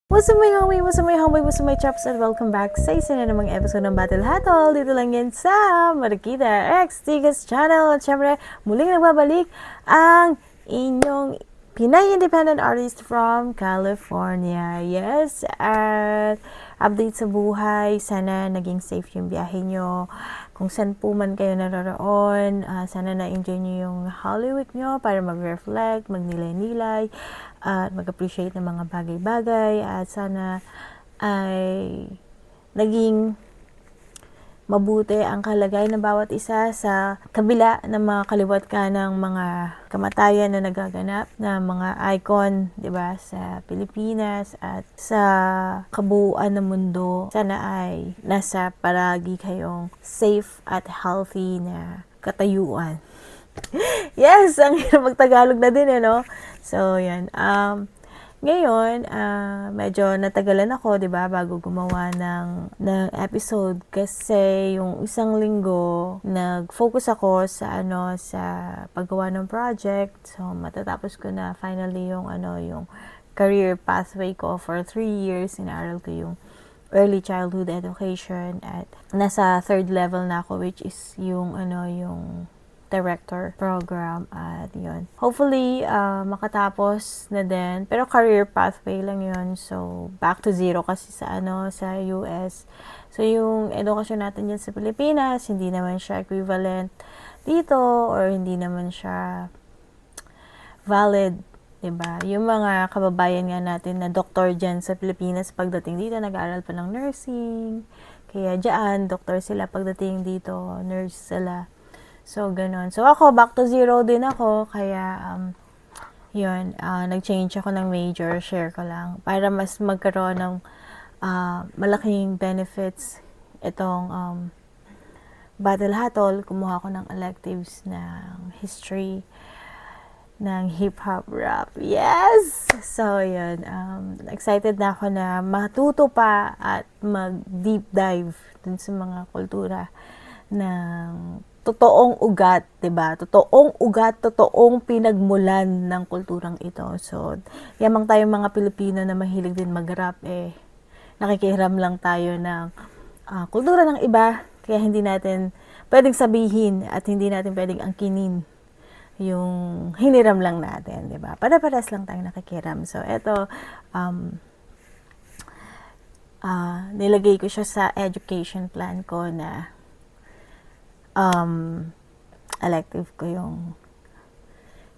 What's up my homie, what's up my homeboy, what's up my chaps, and welcome back sa isa na namang episode ng Battle Hatol. Dito lang yan sa Marikita X Tigas Channel. At syempre, muling nagbabalik ang inyong Pinay Independent Artist from California. Yes, at update sa buhay. Sana naging safe yung biyahe nyo. Kung saan po man kayo naroroon, sana na-enjoy nyo yung Holy Week nyo para mag-reflect, magnilay-nilay, at mag-appreciate ng mga bagay-bagay. At sana ay naging mabuti ang kalagayan ng bawat isa sa kabila ng mga kaliwat ka ng mga kamatayan na nagaganap na mga icon, 'di ba, sa Pilipinas at sa kabuuan ng mundo. Sana ay nasa palagi kayong safe at healthy na katayuan. Yes, ang hirap magtagalog na din, no? So, yan. Ngayon, medyo natagalan ako, 'di ba, bago gumawa ng episode kasi yung isang linggo nag-focus ako sa sa paggawa ng project. So, matatapos ko na finally yung career pathway ko for 3 years. Inaaral ko yung early childhood education at nasa 3rd level na ako, which is yung director program at yun. Hopefully, makatapos na din. Pero career pathway lang yun. So, back to zero kasi sa US. So, yung edukasyon natin dyan sa Pilipinas, hindi naman siya equivalent dito or hindi naman siya valid. Diba? Yung mga kababayan nga natin na doktor dyan sa Pilipinas, pagdating dito, nag-aaral pa ng nursing. Kaya dyan, doktor sila. Pagdating dito, nurse sila. So, ganun. So, ako, back to zero din ako. Kaya, yun, nag-change ako ng major. Share ko lang. Para mas magkaroon ng malaking benefits itong Battle Hatol. Kumuha ko ng electives ng history, ng hip-hop rap. Yes! So, yun. Excited na ako na matuto pa at mag-deep dive dun sa mga kultura ng totoong ugat, 'di ba? Totoong ugat, totoong pinagmulan ng kulturang ito. So, yamang tayong mga Pilipino na mahilig din mag-rap, nakikihiram lang tayo ng kultura ng iba, kaya hindi natin pwedeng sabihin at hindi natin pwedeng angkinin yung hiniram lang natin, 'di ba? Para-paras lang tayong nakikihiram. So, eto nilagay ko siya sa education plan ko na elective ko yung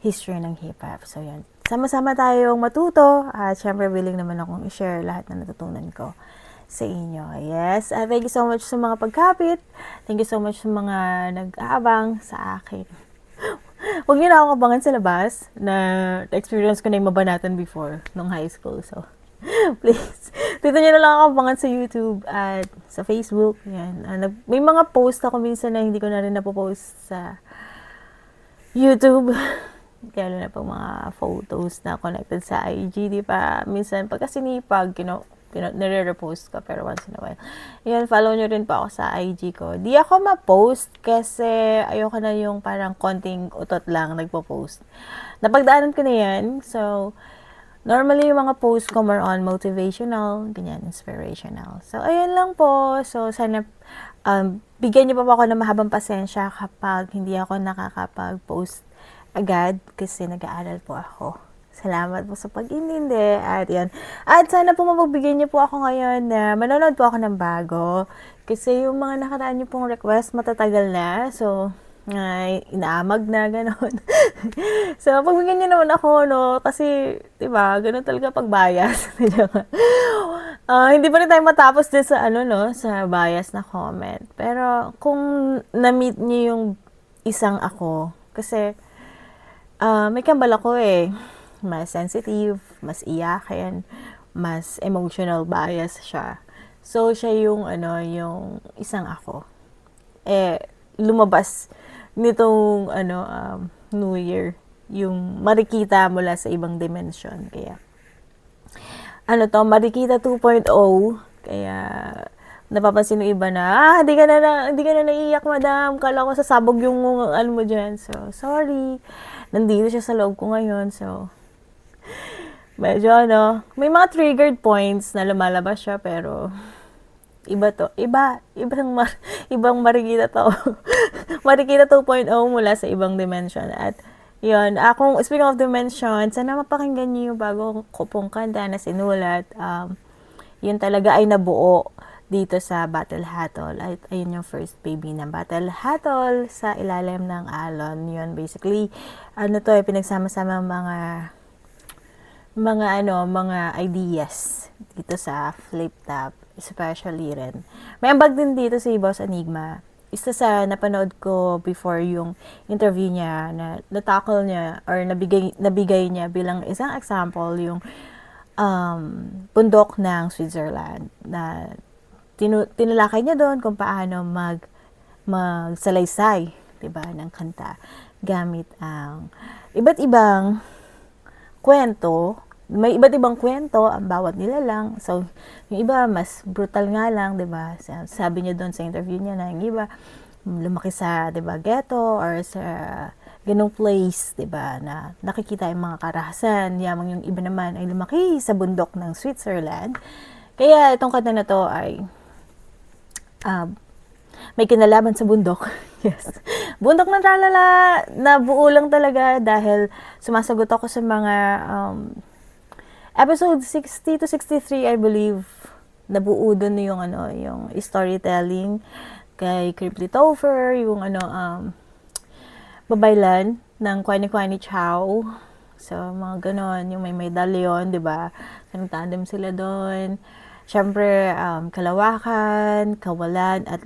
history ng hip-hop. So, yan. Sama-sama tayong matuto at syempre willing naman akong i-share lahat na natutunan ko sa inyo. Yes. Thank you so much sa mga pagkapit. Thank you so much sa mga nag-aabang sa akin. Huwag niyo na akong abangan sa labas na experience ko na yung mabanatan before nung high school. So, please. Dito nyo na lang ako abangan sa YouTube at sa Facebook. Yan. May mga post ako minsan na hindi ko na rin napopost sa YouTube. Kaya na pag mga photos na connected sa IG, di pa minsan pagka sinipag, nire-repost ko pero once in a while. Yan, follow nyo rin po ako sa IG ko. Di ako ma-post kasi ayoko na yung parang konting utot lang nagpo-post. Napagdaanan ko na yan. So, normally, yung mga post ko more on motivational, ganyan, inspirational. So, ayun lang po. So, sana bigyan niyo pa po ako ng mahabang pasensya kapag hindi ako nakakapag-post agad kasi nag-aaral po ako. Salamat po sa pag-inindi. At yan. At sana po mapagbigyan niyo po ako ngayon na manonood po ako ng bago. Kasi yung mga nakaraan niyo pong request matatagal na. So, inaamag na, gano'n. So, pagbigyan niyo naman ako, no? Kasi, diba, gano'n talaga pag bias. Hindi pa rin tayo matapos din sa, sa bias na comment. Pero, kung na-meet niyo yung isang ako, kasi, may kambal ako mas sensitive, mas iyakin, mas emotional bias siya. So, siya yung, yung isang ako. Lumabas nitong New Year yung Marikita mula sa ibang dimension. Kaya Marikita 2.0. Kaya napapansin ng iba na hindi ka na naiiyak, madam, kala ko sasabog yung mo diyan. So sorry, nandito siya sa loob ko ngayon. So Medyo ano, may mga triggered points na lumalabas siya pero iba to. Ibang Marikina to. Marikina 2.0 mula sa ibang dimension. At yun, speaking of dimension, sana mapakinggan niyo yung bagong kupong kanta na sinulat. Yun talaga ay nabuo dito sa Battle Hatol. At ayun yung first baby ng Battle Hatol sa ilalim ng alon. Yun, basically, pinagsama-sama mga ideas dito sa Flip Top, especially rin. May ambag din dito si Boss Enigma. Isa sa napanood ko before yung interview niya na natackle niya or nabigay niya bilang isang example yung bundok ng Switzerland na tinalakay niya doon kung paano magsalaysay, 'di ba, ng kanta gamit ang iba't ibang kwento. May iba't ibang kwento ang bawat nilalang. So, yung iba mas brutal nga lang, 'di ba? Sabi niya doon sa interview niya na yung iba lumaki sa, 'di ba, ghetto or sa ganung place, 'di ba, na nakikita yung mga karahasan. Yamang yung iba naman ay lumaki sa bundok ng Switzerland. Kaya itong kanta na to ay may kinalaman sa bundok. Yes. Bundok ng Tralala, nabuo lang talaga dahil sumasagot ako sa mga episode 60 to 63, I believe. Nabuo doon yung storytelling kay Cripply Topher, yung babaylan ng Kwani Kwani Chow. So, mga ganon, yung may medallion, di ba? Nagtandem sila doon. Siyempre, Kalawakan, Kawalan, at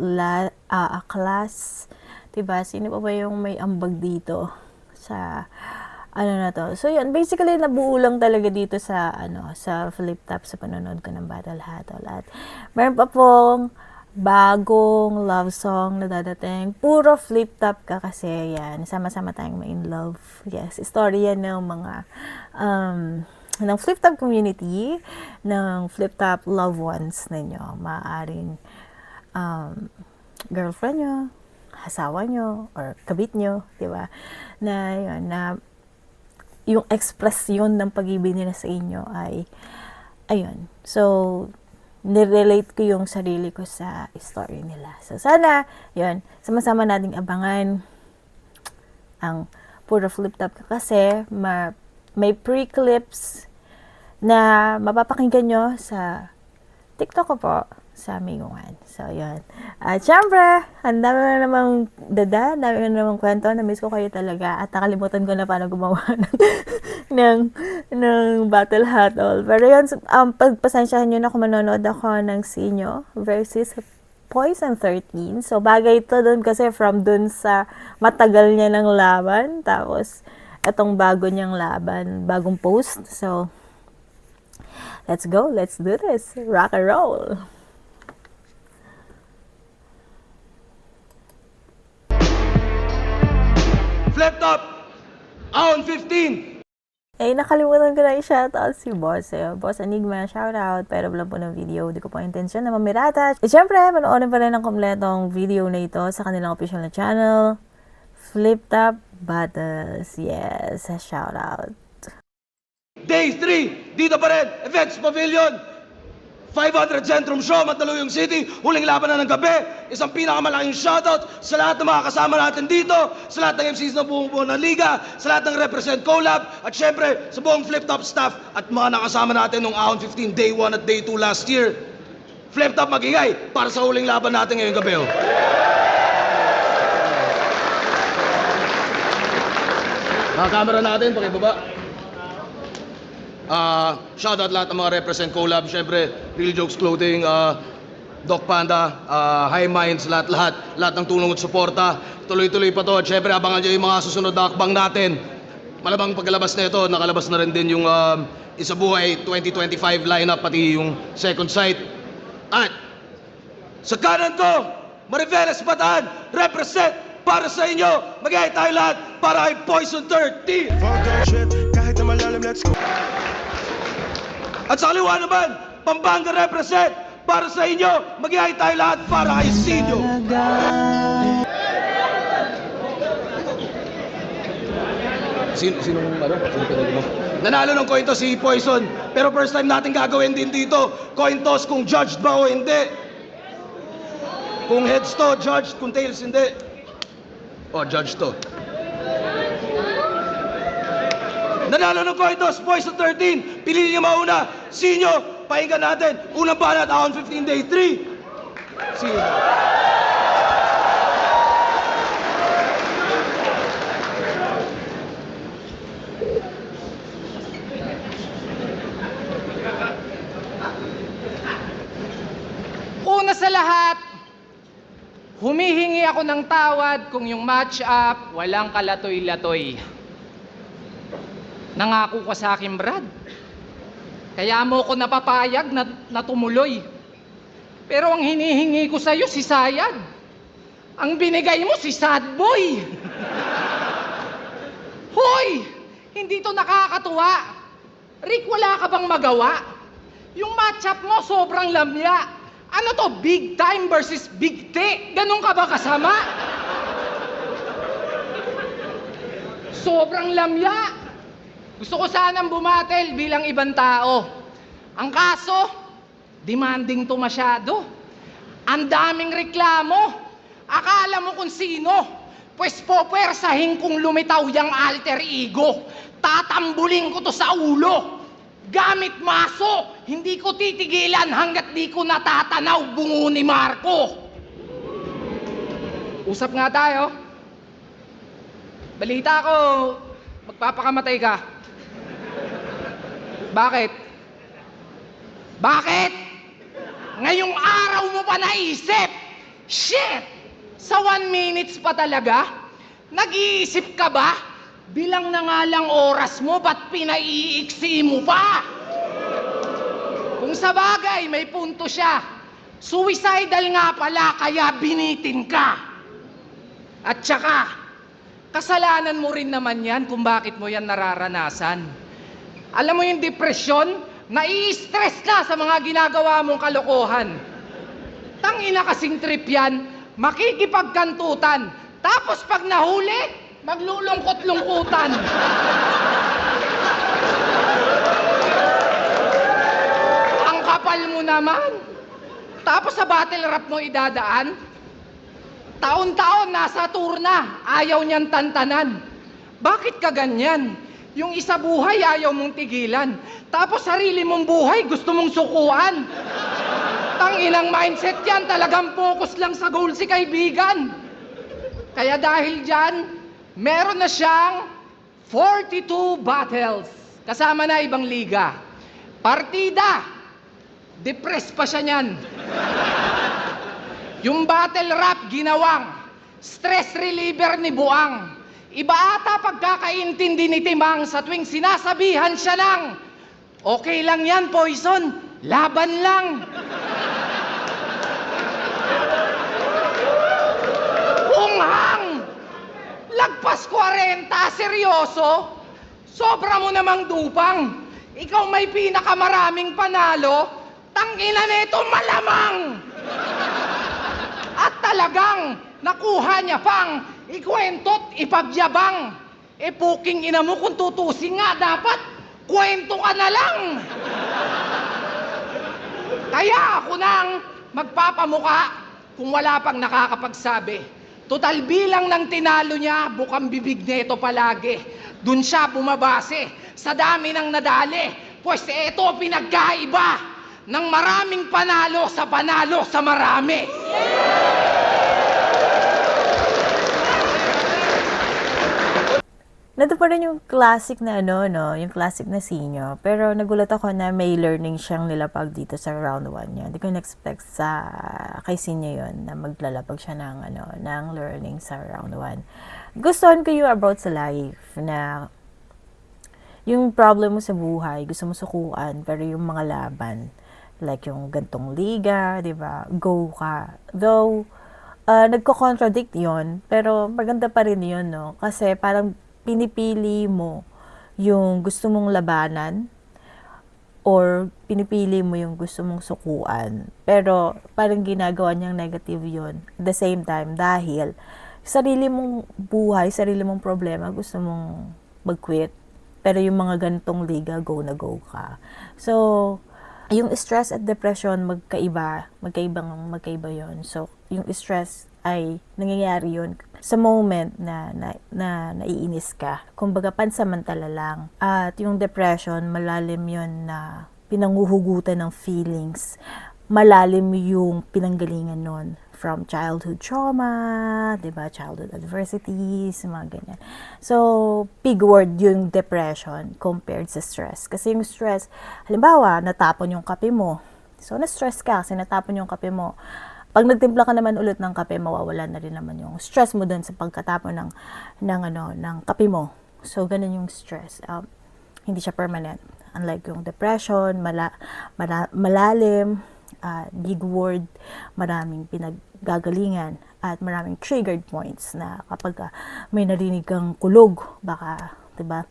Aklas. Diba? Sino pa ba yung may ambag dito sa na to? So, yun. Basically, nabuo lang talaga dito sa Flip Top sa panonood ko ng Battle Hatol. At meron pa pong bagong love song na dadating. Puro Flip Top ka kasi yan. Sama-sama tayong ma-in love. Yes, istorya ng mga ng Flip Top community, ng Flip Top loved ones ninyo. Maaaring girlfriend nyo, asawa nyo, or kabit nyo, di ba? Na yung expression ng pag-ibig nila sa inyo ay, ayun. So, nirelate ko yung sarili ko sa story nila. So, sana, yun, sama-sama nating abangan ang Puro Flip Top kasi may pre-clips na mapapakinggan nyo sa TikTok ko po, sa Minguan. So, yun. At syempre, ang dami na namang dada, dami na namang kwento, na-miss ko kayo talaga, at nakalimutan ko na paano gumawa ng Battle Hatol. Pero yun, pagpasensyahan nyo na kung manonood ako ng Sinyo versus Poison 13. So, bagay ito dun kasi from dun sa matagal niya ng laban, tapos itong bago niyang laban, bagong post. So, let's go, let's do this. Rock and roll. Flip Top, Aon 15. Nakalimutan ko na i-shoutout si Boss. Boss Enigma, shoutout. Pero wala po ng video. Di ko po intensyon na mamirata. Siyempre, panoorin pa rin ang kompletong video na ito sa kanilang official na channel. Flip Top Battles. Yes, shoutout. Day 3, dito pa rin, Events Pavilion. 500 Centrum Show, Mandaluyong City, huling laban na ng gabi. Isang pinakamalaking shoutout sa lahat ng mga kasama natin dito, sa lahat ng MCs na buong ng liga, sa lahat ng Represent Collab, at syempre sa buong Flip Top staff at mga nakasama natin nung Aon 15 Day 1 at Day 2 last year. Flip Top magingay para sa huling laban natin ngayong gabi. Mga camera natin, pakibaba. Shoutout lahat ng mga Represent Collab, syempre Real Jokes Clothing, Doc Panda, High Minds, lahat ng tulong at suporta. Tuloy-tuloy pa to at syempre abangan nyo yung mga susunod na akbang natin. Malamang pagkalabas na ito, nakalabas na rin din yung Isa Buhay 2025 lineup, pati yung second sight. At sa kanan ko, Mariveles Bataan, represent para sa inyo. Mag-iay tayo lahat para kay Poison 13. Fuck that shit, kahit na malalim, let's go. At sa kaliwa naman, Pampanga represent para sa inyo. Mag-iay tayo lahat para kay Sinyo. Sino pinag mo? Nanalo ng coin toss si Poison. Pero first time natin gagawin din dito. Coin toss kung judged ba o hindi. Kung heads to, judged. Kung tails, hindi. O, judged to. Nanalo ng coin toss, Poison 13. Pili niyo mauna. Sinyo, pakinggan natin. Unang banat, Ahon 15 day 3. Sinyo. Una sa lahat, humihingi ako ng tawad kung yung match-up walang kalatoy-latoy. Nangako ka sa akin, Brad. Kaya mo ko napapayag na tumuloy. Pero ang hinihingi ko sa'yo, si Sayad. Ang binigay mo, si Sad Boy. Hoy! Hindi to nakakatuwa. Rick, wala ka bang magawa? Yung match-up mo, sobrang lamya. Ano to, big time versus big T? Ganun ka ba kasama? Sobrang lamya. Gusto ko sanang bumatel bilang ibang tao. Ang kaso, demanding to masyado. Ang daming reklamo. Akala mo kung sino. Pues popwersahin kung lumitaw yung alter ego. Tatambulin ko to sa ulo. Gamit maso, hindi ko titigilan hanggat di ko natatanaw bungo ni Marco. Usap nga tayo. Balita ko, magpapakamatay ka. Bakit? Bakit? Ngayong araw mo pa naisip? Shit! Sa 1 minutes pa talaga? Nag-iisip ka ba? Bilang na nga lang oras mo, ba't pinaiiksi mo pa? Kung sa bagay, may punto siya. Suicidal nga pala, kaya binitin ka. At saka, kasalanan mo rin naman yan kung bakit mo yan nararanasan. Alam mo yung depresyon? Nai-stress ka sa mga ginagawa mong kalokohan. Tangina kasing trip yan, makikipagkantutan. Tapos pag nahuli, maglulungkot-lungkutan. Ang kapal mo naman. Tapos sa battle rap mo idadaan, taon-taon nasa tour na, ayaw niyan tantanan. Bakit ka ganyan? Yung isa buhay ayaw mong tigilan. Tapos sarili mong buhay gusto mong sukuan. Tanginang mindset yan, talagang focus lang sa goal si kaibigan. Kaya dahil dyan, meron na siyang 42 battles. Kasama na ibang liga. Partida, depressed pa siya niyan. Yung battle rap, ginawang stress reliever ni Buang. Iba ata pagkakaintindi ni Timang sa tuwing sinasabihan siya ng, okay lang yan, Poison, laban lang. Unghang! Lagpas 40, seryoso? Sobra mo namang dupang. Ikaw may pinakamaraming panalo, tangina nito malamang. At talagang nakuha niya pang ikwento't ipagyabang. E puking ina mo kung tutusin nga dapat, kwento ka na lang. Kaya ako nang magpapamuka kung wala pang nakakapagsabi. Total bilang ng tinalo niya, bukang bibig nito palagi. Dun siya bumabase sa dami ng nadali. Pues eto pinagkaiba ng maraming panalo sa marami. Nandun pa rin yung classic na yung classic na Sinyo. Pero nagulat ako na may learning siyang nilapag dito sa round 1 niya. Hindi ko na-expect sa kay Sinyo yun na maglalapag siya ng learning sa round 1. Gustuhan ko yung about sa life na yung problem mo sa buhay, gusto mo sukuan, pero yung mga laban, like yung gantong liga, di ba? Go ka. Though, nagko-contradict yon, pero maganda pa rin yun, no? Kasi parang pinipili mo yung gusto mong labanan or pinipili mo yung gusto mong sukuan. Pero parang ginagawa niyang negative yon at the same time dahil sarili mong buhay, sarili mong problema, gusto mong mag-quit. Pero yung mga ganitong liga, go na go ka. So, yung stress at depression, magkaiba yon. So, yung stress ay nangyayari yun sa moment na naiinis ka. Kumbaga, pansamantala lang. At yung depression, malalim yun na pinanghuhugutan ng feelings. Malalim yung pinanggalingan nun. From childhood trauma, diba? Childhood adversities, mga ganyan. So, big word yung depression compared sa stress. Kasi yung stress, halimbawa, natapon yung kape mo. So, na-stress ka kasi natapon yung kape mo. Pag nagtimpla ka naman ulit ng kape, mawawala na rin naman yung stress mo dun sa pagkatapon ng kape mo. So, ganun yung stress. Hindi siya permanent. Unlike yung depression, malalim, big word, maraming pinaggagalingan at maraming triggered points na kapag may narinig kang kulog, baka, 'di ba,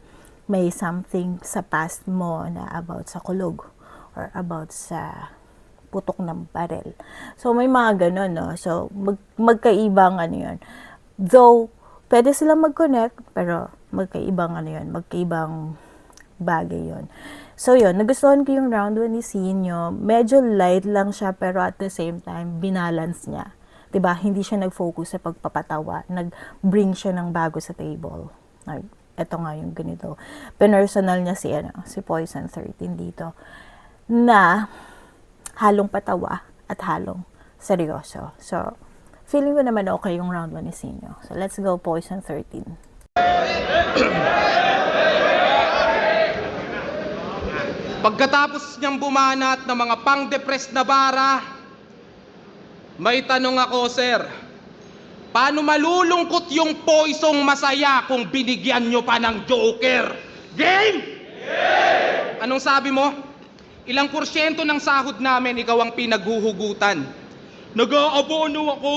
may something sa past mo na about sa kulog or about sa putok ng barel. So, may mga ganun, no? So, magkaibang yun. Though, pwede silang mag-connect, pero magkaibang magkaibang bagay yun. So, yun, nagustuhan ko yung round 1 ni Sinyo. Medyo light lang siya, pero at the same time, binalance niya. 'Di ba? Hindi siya nag-focus sa pagpapatawa. Nag-bring siya ng bago sa table. Ito nga yung ganito. Personal niya si Poison 13 dito. Na halong patawa at halong seryoso. So, feeling ko naman okay yung round 1 ni Sinyo. So, let's go Poison 13. Pagkatapos niyang bumanat ng mga pang-depressed na bara, may tanong ako, sir. Paano malulungkot yung Poisong masaya kung binigyan nyo pa ng Joker? Game? Anong sabi mo? Ilang porsyento ng sahod namin ikaw ang pinaghuhugutan? Nag-aabono ako,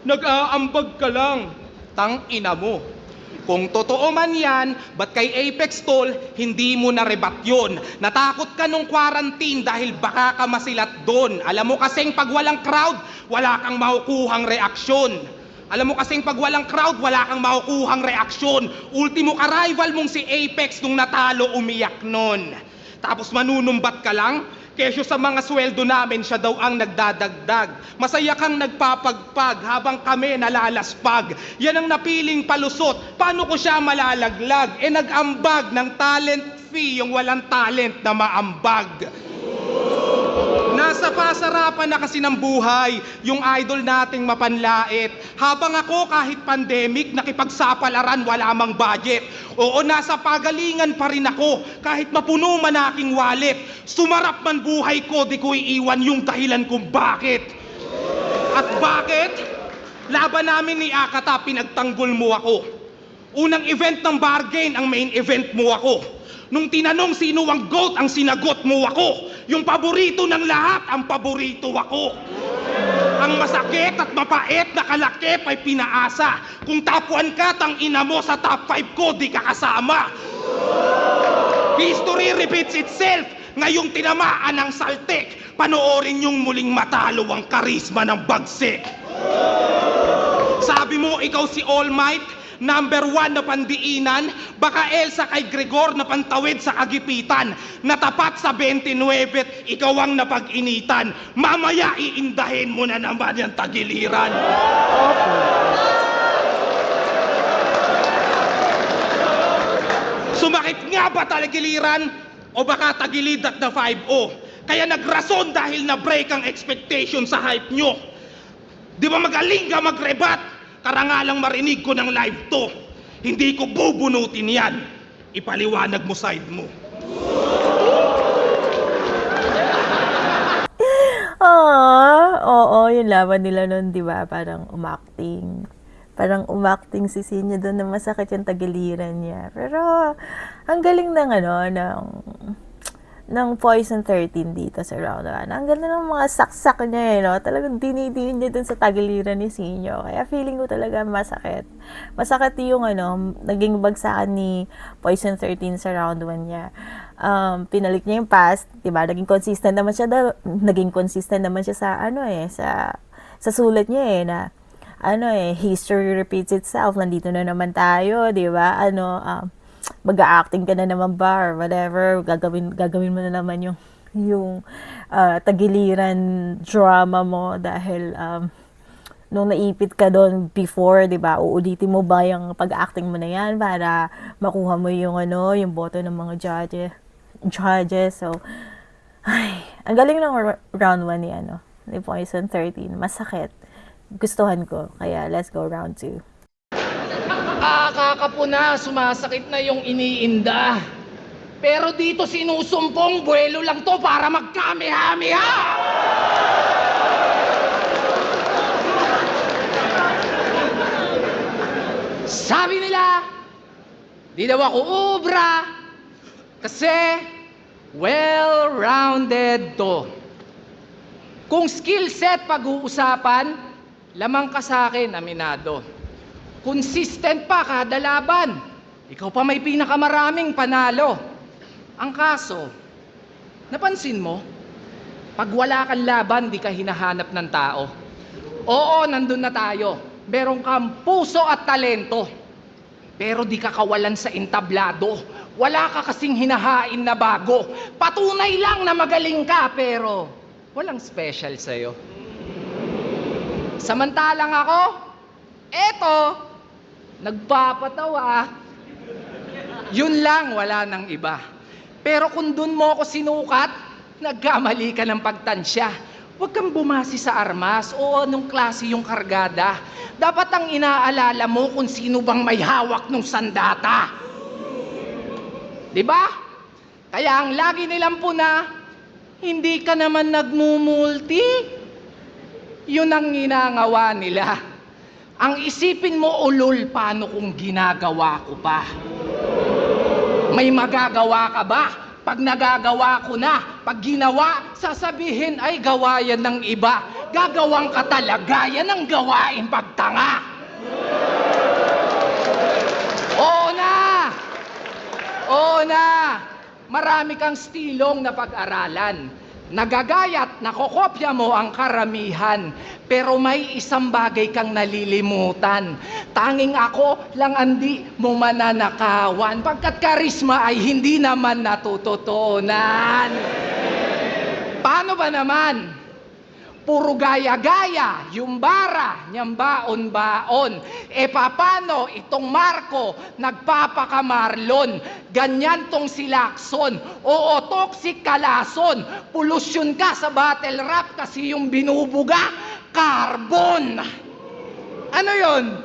nag-aambag ka lang. Tang ina mo. Kung totoo man yan, ba't kay Apex Tol, hindi mo narebat yun? Natakot ka nung quarantine dahil baka ka masilat doon. Alam mo kasing pag walang crowd, wala kang makukuhang reaksyon. Alam mo kasing pag walang crowd, wala kang makukuhang reaksyon. Ultimo ka-rival mong si Apex nung natalo umiyak nun. Tapos manunumbat ka lang? Kesyo sa mga sweldo namin, siya daw ang nagdadagdag. Masaya kang nagpapagpag habang kami nalalaspag. Yan ang napiling palusot. Paano ko siya malalaglag? Nag-ambag ng talent fee yung walang talent na maambag. Nasa pasarapan na kasi ng buhay, yung idol nating mapanlait. Habang ako kahit pandemic, nakipagsapalaran, wala mang budget. Oo, nasa pagalingan pa rin ako, kahit mapuno man aking wallet. Sumarap man buhay ko, di ko iiwan yung dahilan kung bakit. At bakit? Laban namin ni Akata, pinagtanggol mo ako. Unang event ng bargain, ang main event mo ako. Nung tinanong sino ang GOAT, ang sinagot mo ako. Yung paborito ng lahat, ang paborito ako. Ang masakit at mapait na kalakip ay pinaasa. Kung top 1 ka, tang ina mo sa top 5 ko, di ka kasama. History repeats itself. Ngayong tinamaan ng saltik, panoorin yung muling matalo ang karisma ng bagsik. Sabi mo, ikaw si All Might, number 1 na pandiinan, baka Elsa kay Gregor na pantawid sa kagipitan, natapat sa 29, ikaw ang napag-initan, mamaya iindahin mo na naman yung tagiliran. Sumakit nga ba tagiliran o baka tagilid at na 5-0? Kaya nagrason dahil na-break ang expectation sa hype nyo. Di ba magaling ka mag-rebat? Karangalang marinig ko ng live to. Hindi ko bubunutin yan. Ipaliwanag mo side mo. Oo, yung laban nila nun, di ba? Parang umakting si Sinyo doon na masakit yung tagiliran niya. Pero, ang galing ng Poison 13 dito sa round 1. Ang ganda ng mga saksak niya, no? Talagang dinidiin niya dun sa tagiliran ni Sinyo. Kaya feeling ko talaga masakit. Masakit yung, naging bagsakan ni Poison 13 sa round 1 niya. Pinalik niya yung past, diba? Naging consistent naman siya sa sulat niya, na, history repeats itself. Nandito na naman tayo, diba? mag-acting ka na naman ba or whatever, gagawin mo na naman yung tagiliran drama mo dahil nung naipit ka doon before, 'di ba? Uulitin mo ba yung pag-acting mo na 'yan para makuha mo yung yung boto ng mga judges. So, ay, ang galing ng round 1 ni Poison 13. Masakit. Gustuhan ko. Kaya let's go round 2. Kakapuna, sumasakit na yung iniinda. Pero dito sinusumpong, buwelo lang to para magkamehameha! Sabi nila, di daw ako ubra kasi well-rounded to. Kung skill set pag-uusapan, lamang ka sa akin, aminado. Consistent pa kada laban. Ikaw pa may pinakamaraming panalo. Ang kaso, napansin mo, pag wala kang laban, di ka hinahanap ng tao. Oo, nandun na tayo. Meron kang puso at talento. Pero di ka kawalan sa entablado. Wala ka kasing hinahain na bago. Patunay lang na magaling ka, pero walang special sa'yo. Samantalang ako, eto, nagpapatawa. Yun lang, wala nang iba. Pero kung dun mo ako sinukat, nagkamali ka ng pagtansya. Huwag kang bumasi sa armas o anong klase yung kargada. Dapat ang inaalala mo kung sino bang may hawak ng sandata. Diba? Kaya ang lagi nilang puna, hindi ka naman nagmumulti. Yun ang ginagawa nila. Ang isipin mo, ulol, paano kung ginagawa ko pa? May magagawa ka ba? Pag nagagawa ko na, pag ginawa, sasabihin, ay gawa yan ng iba. Gagawang ka talaga, yan ang gawain pagtanga. Oo na, marami kang stilong na pag-aralan. Nagagayat, nakokopya mo ang karamihan. Pero may isang bagay kang nalilimutan. Tanging ako lang andi mo mananakawan. Pagkat karisma ay hindi naman natututunan. Paano ba naman? Puro gaya-gaya, yung bara, niyang baon-baon. E papano itong Marco, nagpapakamarlon. Ganyan tong si Lacson. Oo, toxic kalason. Pollution ka sa battle rap kasi yung binubuga, carbon. Ano yon?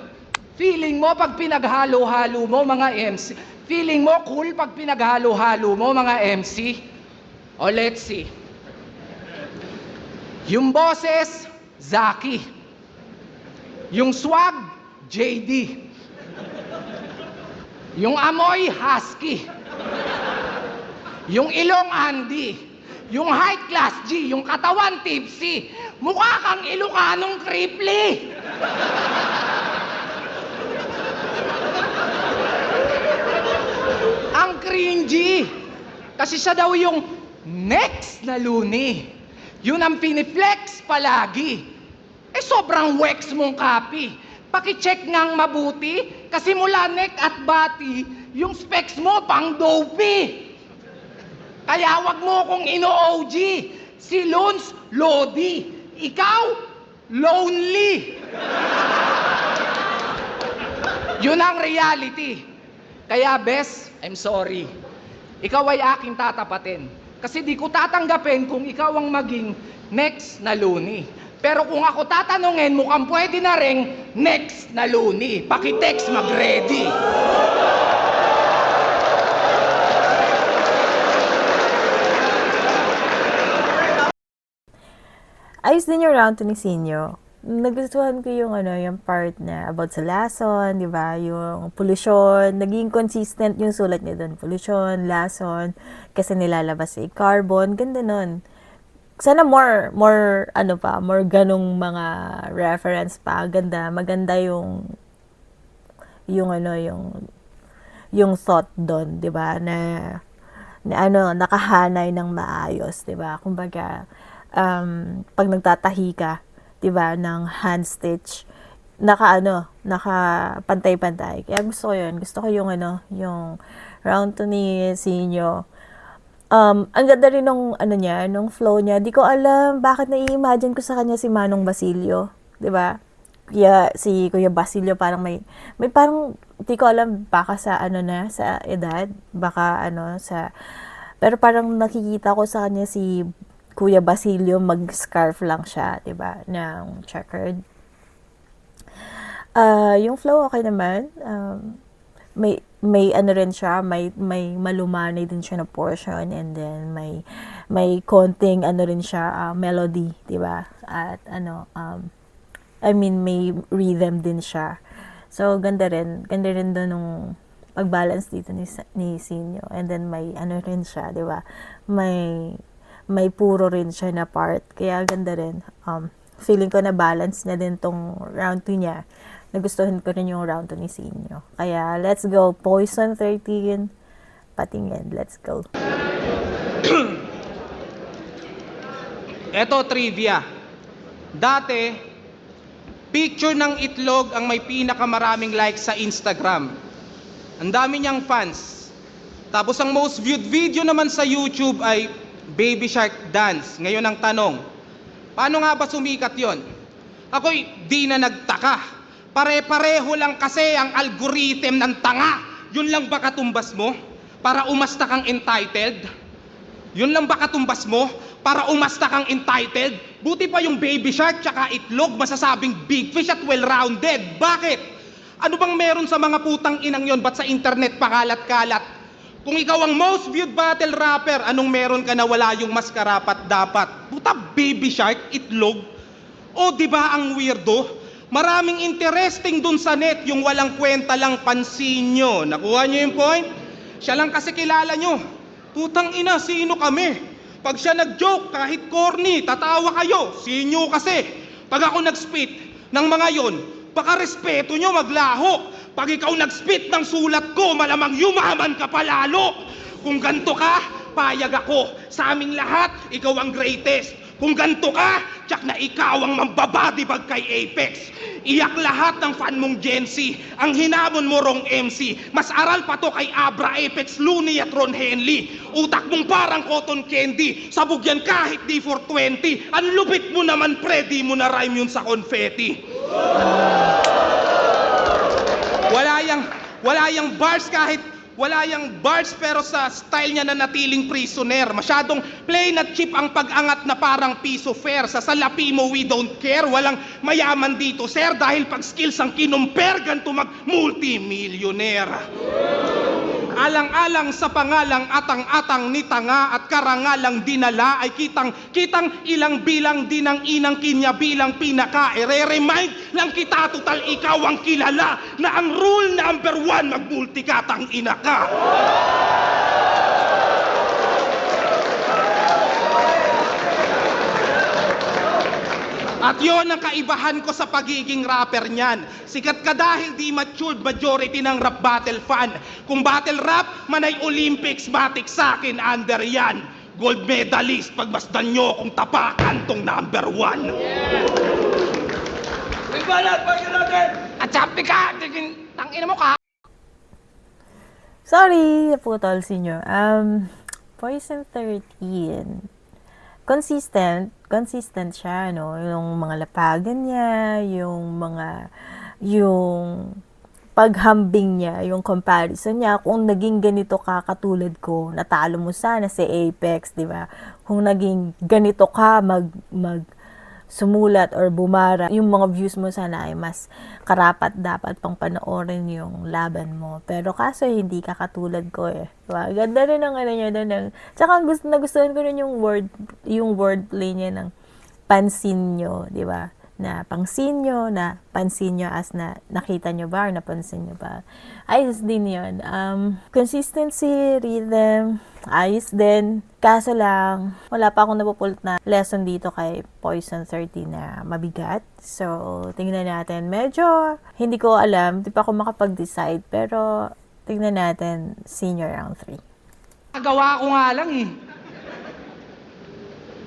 Feeling mo pag pinaghalo-halo mo mga MC? Feeling mo cool pag pinaghalo-halo mo mga MC? O let's see. Yung boses, Zaki. Yung swag, JD. Yung amoy, Husky. Yung ilong, Andy. Yung height class, G. Yung katawan, Tipsy. Mukha kang Ilocanong Kripli. Ang cringy. Kasi siya daw yung next na Looney. Yun ang piniflex palagi. Eh sobrang wex mong copy. Pakicheck ngang mabuti kasi mula neck at body, yung specs mo pang dopey. Kaya wag mo kong ino-OG. Si Lons, Lodi. Ikaw, lonely. Yun ang reality. Kaya bes, I'm sorry. Ikaw ay aking tatapatin. Kasi di ko tatanggapin kung ikaw ang maging next na Looney. Pero kung ako tatanungin, mukhang pwede na ring next na Looney. Pakitext, mag-ready. Ayos din yung round 2 ni Sinyo. Nagustuhan ko yung yung part na about sa lason, 'di ba? Yung pollution, naging consistent yung sulat niya doon. Pollution, lason, kasi nilalabas carbon, ganda nun. Sana more more ganong mga reference pa. Maganda yung yung thought doon, 'di ba? Na nakahanay ng maayos, 'di ba? Kumbaga, pag nagtatahi ka, 'di ba, ng hand stitch, naka pantay-pantay. Kaya gusto ko 'yun. Gusto ko yung yung round 2 ni Sinyo. Ang ganda rin nung ano niya, nung flow niya. Di ko alam bakit nai-imagine ko sa kanya si Manong Basilio, 'di ba? Kaya si Kuya Basilio parang may parang di ko alam baka sa ano na sa edad, baka ano sa pero parang nakikita ko sa kanya si Kuya Basilio mag-scarf lang siya, 'di ba? Ng checkered. Yung flow okay naman. May ano rin siya, may malumanay din siya na portion, and then may konting ano rin siya, melody, 'di ba? At ano I mean may rhythm din siya. So ganda rin doon nung pag-balance dito ni Sinyo. And then may ano rin siya, 'di ba? May puro rin siya na part. Kaya ganda rin. Feeling ko na balance na din tong round 2 niya. Nagustuhan ko rin yung round 2 ni Sinyo. Kaya, let's go. Poison 13. Patingin. Let's go. Eto trivia. Dati, picture ng itlog ang may pinakamaraming likes sa Instagram. Ang dami niyang fans. Tapos ang most viewed video naman sa YouTube ay Baby Shark Dance. Ngayon ang tanong, paano nga ba sumikat yon? Ako'y di na nagtaka. Pare-pareho lang kasi ang algorithm ng tanga. Yun lang ba katumbas mo? Para umasta kang entitled? Yun lang ba katumbas mo? Para umasta kang entitled? Buti pa yung Baby Shark tsaka itlog masasabing big fish at well-rounded. Bakit? Ano bang meron sa mga putang inang yon? Ba't sa internet pakalat-kalat? Kung ikaw ang most viewed battle rapper, anong meron ka na wala yung mas karapat dapat? Puta, Baby Shark, itlog? O di ba ang weirdo? Maraming interesting dun sa net, yung walang kwenta lang pansin nyo. Nakuha nyo yung point? Siya lang kasi kilala nyo. Putang ina, sino kami? Pag siya nag-joke, kahit corny, tatawa kayo. Sinyo kasi. Pag ako nag-spit ng mga yon, baka respeto nyo maglaho. Pag ikaw nag-spit ng sulat ko, malamang yumaman ka palalo. Kung ganto ka, payag ako. Sa aming lahat, ikaw ang greatest. Kung ganto ka, tsak na ikaw ang mambabadibag kay Apex. Iyak lahat ng fan mong Gen Z. Ang hinamon mo rong MC. Mas aral pa to kay Abra, Apex, Looney at Ron Henley. Utak mong parang cotton candy. Sabog yan kahit di 420. Ang lupit mo naman pre, di mo na rhyme yun sa confetti. Wala yang bars kahit wala yang bars pero sa style niya na natiling prisoner. Masyadong plain at cheap ang pag-angat na parang piso fair. Sa salapi mo we don't care. Walang mayaman dito sir dahil pag skills ang kinumpare ganito mag-multimillionaire. Alang-alang sa pangalang atang-atang ni tanga at karangalang dinala ay kitang ilang bilang din ang inang kinya bilang pinaka. Ere-remind lang kita total ikaw ang kilala na ang rule number 1 mag-multikatang ina ka. At yon ang kaibahan ko sa pagiging rapper niyan. Sikat ka dahil di matured majority ng rap battle fan. Kung battle rap, manay Olympics, matik sa'kin under yan. Gold medalist, pagmasdan nyo kung tapakan tong number 1. At sabi ka, tangina mo ka. Sorry, naputol Sinyo. Poison 13. Consistent siya, no? Yung mga lapagan niya, yung paghambing niya, yung comparison niya, kung naging ganito ka katulad ko, natalo mo sana si Apex, di ba? Kung naging ganito ka sumulat or bumara, yung mga views mo sana ay mas karapat dapat pang panoorin yung laban mo. Pero kaso hindi ka katulad ko eh. Diba? Ganda rin ang ano niya doon. Tsaka nagustuhan ko rin yung wordplay niya ng pansin nyo, di ba? Na pangsin nyo, na pansin nyo as na nakita nyo ba or napansin nyo ba. Ayos din yun. Consistency, rhythm, ayos din. Kaso lang, wala pa akong napupulot na lesson dito kay Poison 13 na mabigat. So, tingnan natin. Medyo, hindi ko alam, di pa ako makapag-decide, pero tingnan natin senior round 3. Nagawa ko nga lang eh.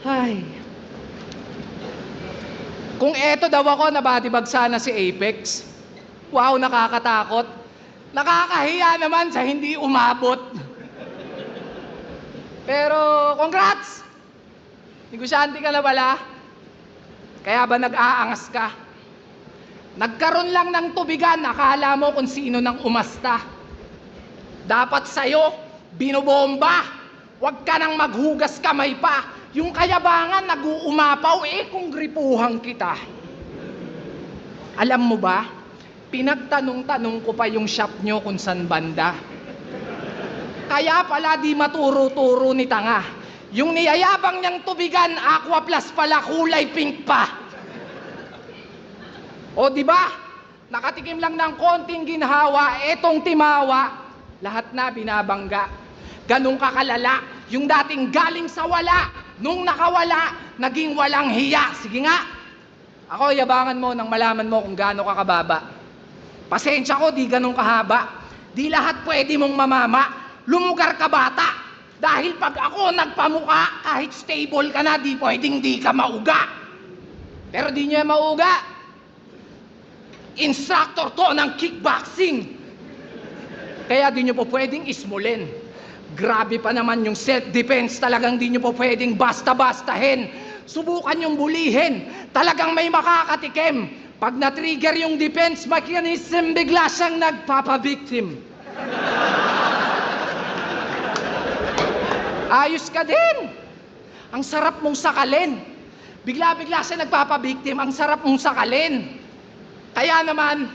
Ay. Kung eto daw ako, nabadibag sana si Apex. Wow, nakakatakot. Nakakahiya naman sa hindi umabot. Pero, congrats! Negosyante ka na pala. Kaya ba nag-aangas ka? Nagkaroon lang ng tubigan, akala mo kung sino nang umasta. Dapat sa'yo, binobomba. Huwag ka nang maghugas kamay pa. Yung kayabangan, nag-uumapaw, kung gripuhan kita. Alam mo ba, pinagtanong-tanong ko pa yung shop nyo kung saan banda. Kaya pala di maturo-turo ni tanga. Yung niyayabang niyang tubigan, Aqua Plus pala, kulay pink pa. O di ba? Nakatikim lang ng konting ginhawa, etong timawa, lahat na binabangga. Ganun kakalala, yung dating galing sa wala, nung nakawala, naging walang hiya. Sige nga, ako yabangan mo nang malaman mo kung gaano ka kababa. Pasensya ko, di ganun kahaba. Di lahat pwede mong mamama. Lumugar ka bata. Dahil pag ako nagpamuka, kahit stable ka na, di pwedeng di ka mauga. Pero di nyo mauga. Instructor to ng kickboxing. Kaya di nyo po pwedeng ismulin. Grabe pa naman yung self-defense, talagang di nyo po pwedeng basta-bastahin. Subukan yung bulihin. Talagang may makakatikim. Pag na-trigger yung defense mechanism, bigla siyang nagpapabiktim. Ayos ka din. Ang sarap mong sakalin. Bigla-bigla siya nagpapabiktim, ang sarap mong sakalin. Kaya naman,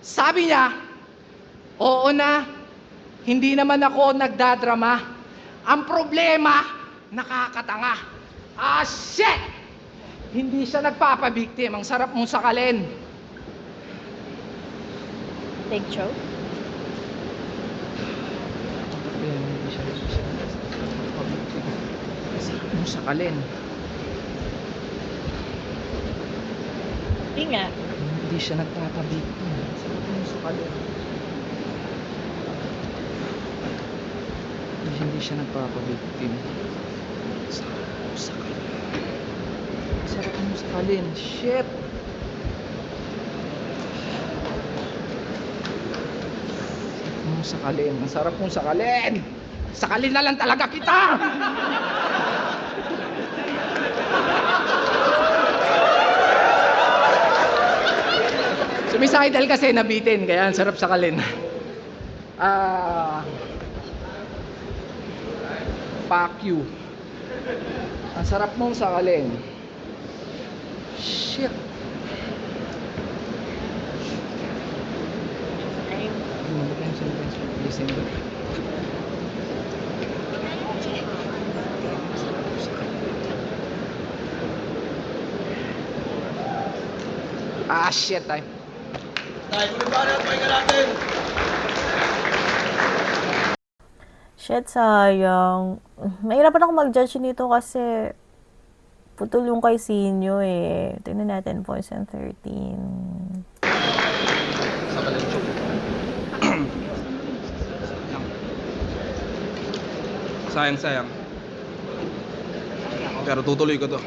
sabi niya, oo na, hindi naman ako nagdadrama. Ang problema, nakakatanga. Ah, shit! Hindi siya nagpapabiktim, ang sarap mong sakalin. Take choke. Hindi siya nagpapabiktim. Ang sarap mong sakalin. Hindi nga. Hindi siya nagpapabiktim. Ang sarap mong sakalin. Hindi siya nagpapabiktim. Sarap mong sakalin. Sarap mong sakalin. Shit! Sarap mong sakalin. Ang sarap mong sakalin! Sakalin na lang talaga kita! Sumisidal kasi nabitin, kaya ang sarap sakalin. Fuck you. Ang sarap mong sakalin. Shit. Ah, shit. Ay. Dahil ulit pa rin, pahinga natin. Shit, sayang. Mahirapan ako mag-judge nito kasi putol yung kay Sinyo eh. Tingnan natin, points and 13. Sa Valencio. Sayang. Pero tutuloy ko to.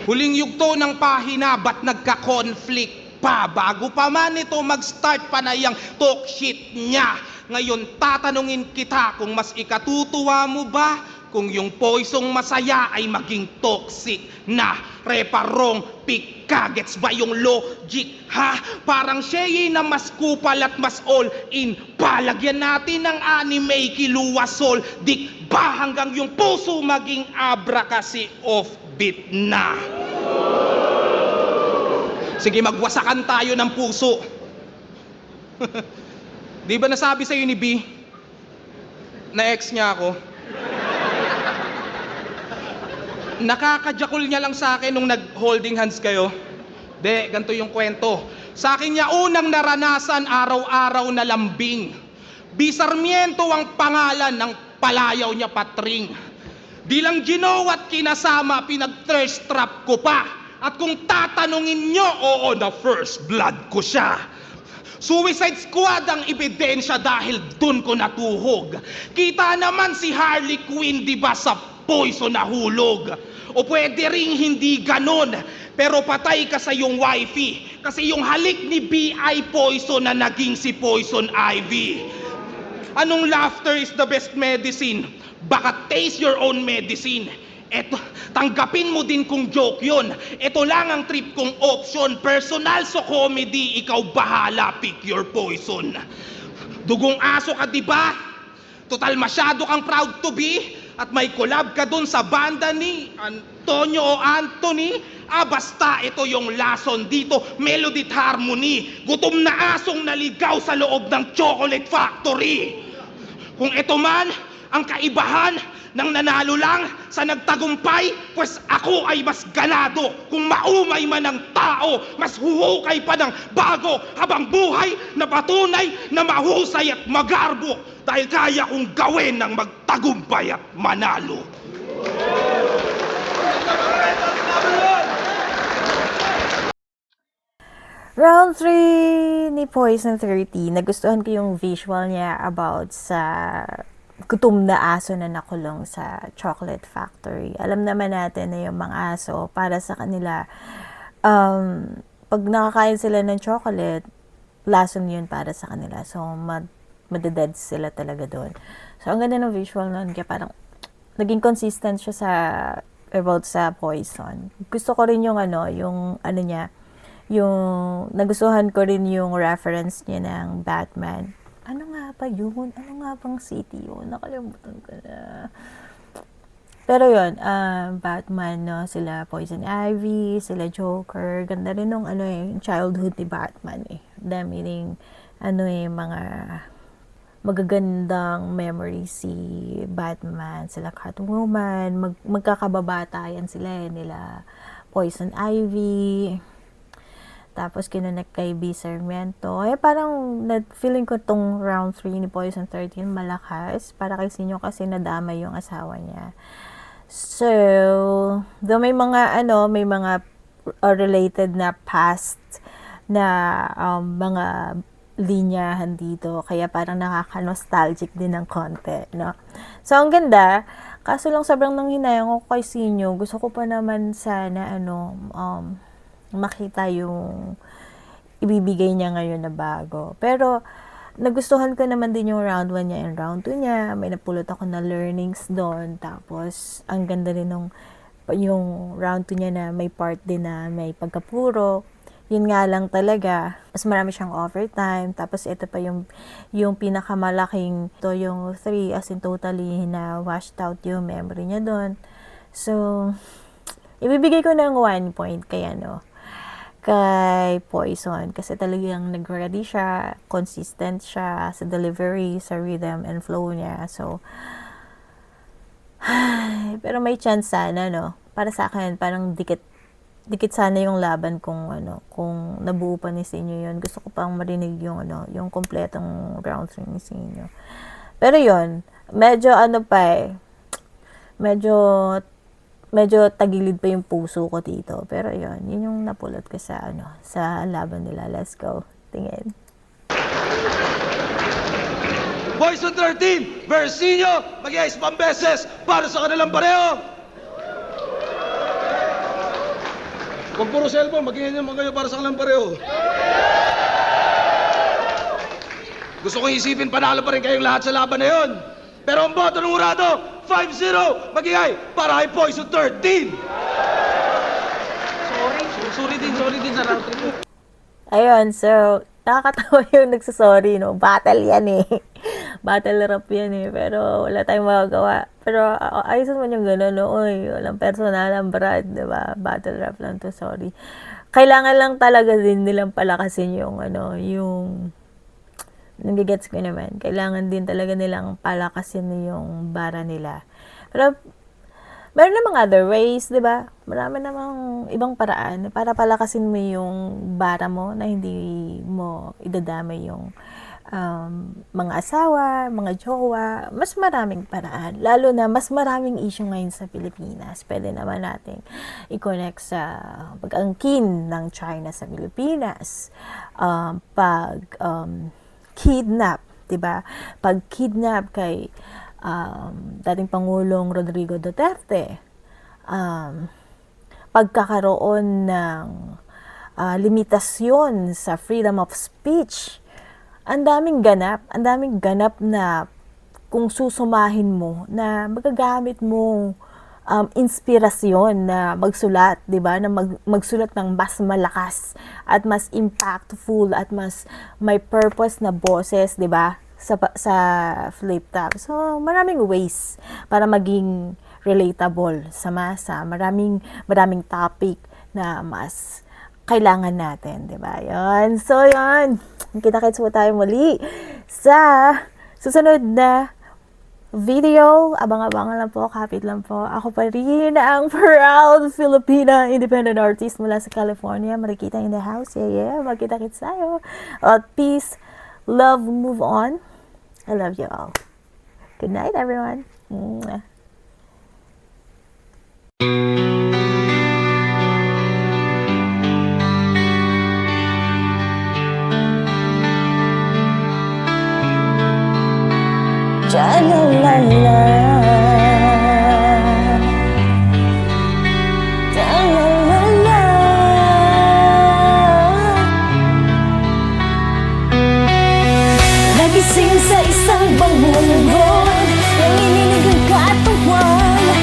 Huling yugto ng pahina, ba't nagka-conflict pa? Bago pa man ito mag-start pa na yung talk shit niya. Ngayon tatanungin kita kung mas ikatutuwa mo ba kung yung poisong masaya ay maging toxic na reparong pika. Gets ba yung logic, ha? Parang siya na mas kupal at mas all in. Palagyan natin ng anime kiluwasol. Dik ba hanggang yung puso maging abra kasi offbeat na? Sige, magwasakan tayo ng puso. Di ba nasabi sa'yo ni B na ex niya ako? Nakakajakol niya lang sa akin nung nag-holding hands kayo. De, ganito yung kwento. Sa akin niya unang naranasan araw-araw na lambing. B. Sarmiento ang pangalan ng palayaw niya patring. Di lang ginaw at kinasama, pinag-thirst trap ko pa. At kung tatanungin nyo, oo, na first blood ko siya. Suicide squad ang ebidensya dahil dun ko natuhog. Kita naman si Harley Quinn, di ba, sa poison na hulog. O pwede ring hindi ganon, pero patay ka sa iyong wifey. Kasi yung halik ni B.I. Poison na naging si Poison Ivy. Anong laughter is the best medicine? Baka taste your own medicine. Eto, tanggapin mo din kung joke yun. Ito lang ang trip kong option. Personal so comedy, ikaw bahala, pick your poison. Dugong aso ka, di ba? Total masyado kang proud to be. At may collab ka dun sa banda ni Antonio o Anthony. Basta ito yung lason dito, melody at harmony. Gutom na asong naligaw sa loob ng chocolate factory. Kung ito man ang kaibahan ng nanalo lang sa nagtagumpay, pues ako ay mas ganado. Kung maumay man ang tao, mas huhukay pa ng bago, habang buhay na patunay na mahusay at magarbo. Dahil kaya kong gawin ng magtagumpay at manalo. Round 3 ni Poison 30. Nagustuhan ko yung visual niya about sa gutom na aso na nakulong sa chocolate factory. Alam naman natin na yung mga aso, para sa kanila, pag nakakain sila ng chocolate, lason yun para sa kanila. So, madeded sila talaga doon. So, ang ganda ng visual nun, kaya parang naging consistent siya sa about sa Poison. Gusto ko rin yung niya, yung nagustuhan ko rin yung reference niya ng Batman. Ano nga ba yun? Ano nga bang city yun? Nakalimutan ko na. Pero yun, Batman, no? Sila Poison Ivy, sila Joker. Ganda rin nung childhood ni Batman eh. Dami ring mga magagandang memories si Batman, sila Catwoman, magkakababatayan sila nila Poison Ivy. Tapos kinonect kay B. Sarmiento. Parang feeling ko tong round 3 ni Poison 13 malakas. Para kay Sinyo kasi nadama yung asawa niya. So, though may mga related na past na mga linyahan dito. Kaya parang nakaka-nostalgic din ng konti, no? So, ang ganda. Kaso lang sobrang nanghinayang ako kay Sinyo. Gusto ko pa naman sana, makita yung ibibigay niya ngayon na bago. Pero, nagustuhan ko naman din yung round 1 niya and round 2 niya. May napulot ako na learnings doon. Tapos, ang ganda rin yung round 2 niya na may part din na may pagkapuro. Yun nga lang talaga, mas marami siyang overtime. Tapos, ito pa yung pinakamalaking, ito yung 3 as in totally na washed out yung memory niya doon. So, ibibigay ko ng 1 point kay kay Poison kasi talagang nag-ready siya, consistent siya sa delivery, sa rhythm and flow niya. So, pero may chance sana, para sa akin, parang dikit sana yung laban kung nabuo pa ni Sinyo yun. Gusto ko pang marinig yung kompletong round 3 ni Sinyo. Pero yun, medyo medyo tagilid pa yung puso ko dito. Pero yun yung napulot ko sa laban nila. Let's go. Tingin. Poison 13 versus Sinyo, mag-iayos pang beses para sa kanilang pareho. Huwag puro cellphone, mag-iayos naman kayo para sa kanilang pareho. Gusto kong isipin, panalo pa rin kayong lahat sa laban na yun. Pero ang boto ng urado, 5-0, mag-iay para kay Poison 13. Sorry din sa round 3. Ayun, so, nakakatawa yung nagsasorry, Battle yan eh. Battle rap yan eh. Pero wala tayong magagawa. Pero ayos naman yung gano'n, Uy, walang personalan, Brad, diba? Battle rap lang to, sorry. Kailangan lang talaga din nilang palakasin yung nagigets ko naman. Kailangan din talaga nilang palakasin yung bara nila. Pero, meron namang other ways, di ba? Marami namang ibang paraan para palakasin mo yung bara mo na hindi mo idadamay yung mga asawa, mga jowa. Mas maraming paraan. Lalo na mas maraming issue ngayon sa Pilipinas. Pwede naman nating i-connect sa pag-angkin ng China sa Pilipinas. Kidnap, 'di ba? Pag-kidnap kay dating Pangulong Rodrigo Duterte, pagkakaroon ng limitasyon sa freedom of speech. Ang daming ganap na kung susumahin mo na magagamit mo inspirasyon na magsulat, 'di ba? Na magsulat ng mas malakas at mas impactful at mas may purpose na boses, 'di ba? Sa flip tab. So, maraming ways para maging relatable sa masa. Maraming topic na mas kailangan natin, 'di ba? 'Yon. So, 'yon. Kita-kits po tayo muli sa susunod na video. Abang-abangan lang po, kapit lang po. Ako pa rin ang proud Filipina independent artist mula sa California. Marikita in the house. Yeah. Magkita-kits tayo. At peace, love, move on. I love you all. Good night, everyone. Mwah. Cha-la-la-la. Cha-la-la-la. Nagising sa isang bangungon, nanginginig ang katawan,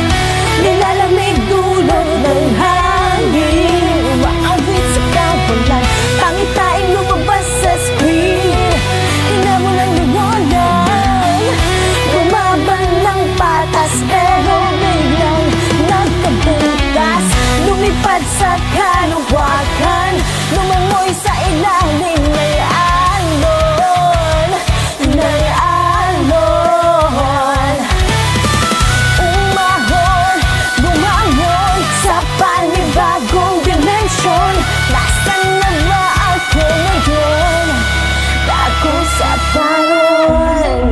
nilalamig dulot ng hangin, umaawit sa kawalan, pangitain lumabas sa screen, hinamon ang liwanag, lumaban ng patas, pero biglang nagkabutas, lumipad sa kalawakan, lumangoy sa ilalim ng alon, ng alon. Umahon, bumangon sa panibagong dimensyon. Nasaan na ba ako ngayon? Ako sa paron.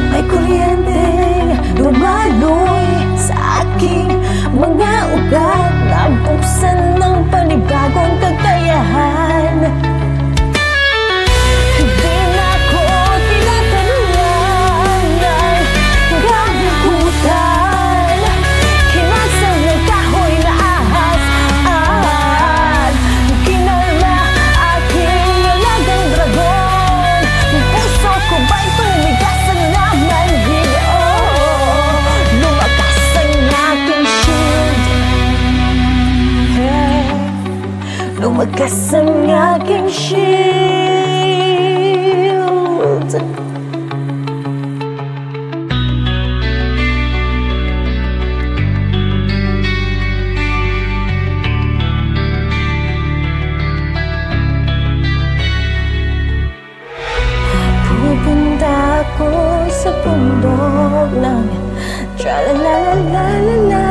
May kuryenteng dumaloy sa aking mga ugat, nabuksan ng panibagong kakayahan. Hindi na ako tinatanungan ng kabigutan, kinasang ng kahoy na ahas at kinalma aking alagang dragon. Puso ko ba'y tumigas ang namanhid? Lumakas ang aking shield. Lumakas ang aking shield. Pupunta ako sa bundok ng tra-la-la-la-la-la.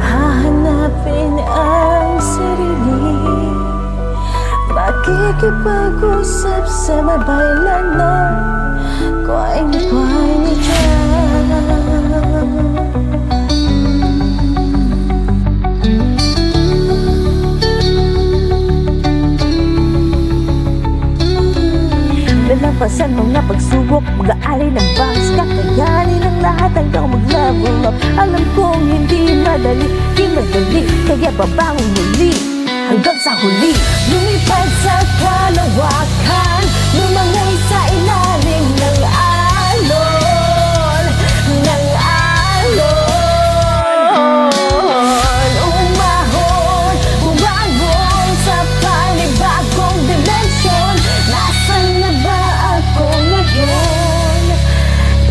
Hahanapin ang sarili, makikipag-usap sa mabaylan na kway ni dyan. Nalampasan mga pagsubok, mag-aalay ng bangs, kakayanin ang lahat hanggang mag-level up. Alam kong hindi madali, kaya babangon muli hanggang sa huli. Lumipad sa kalawakan, lumangoy sa ilalim ng alon, ng alon. Umahon, bumangon sa panibagong dimensyon. Nasaan na ba ako ngayon?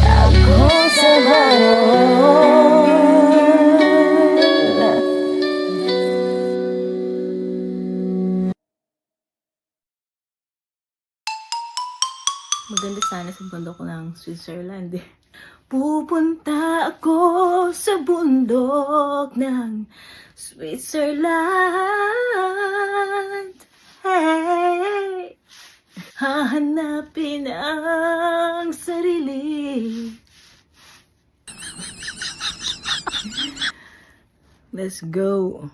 Ako sa baron. Maganda sana sa bundok ng Switzerland eh. Pupunta ako sa bundok ng Switzerland. Hey! Hahanapin ang sarili. Let's go.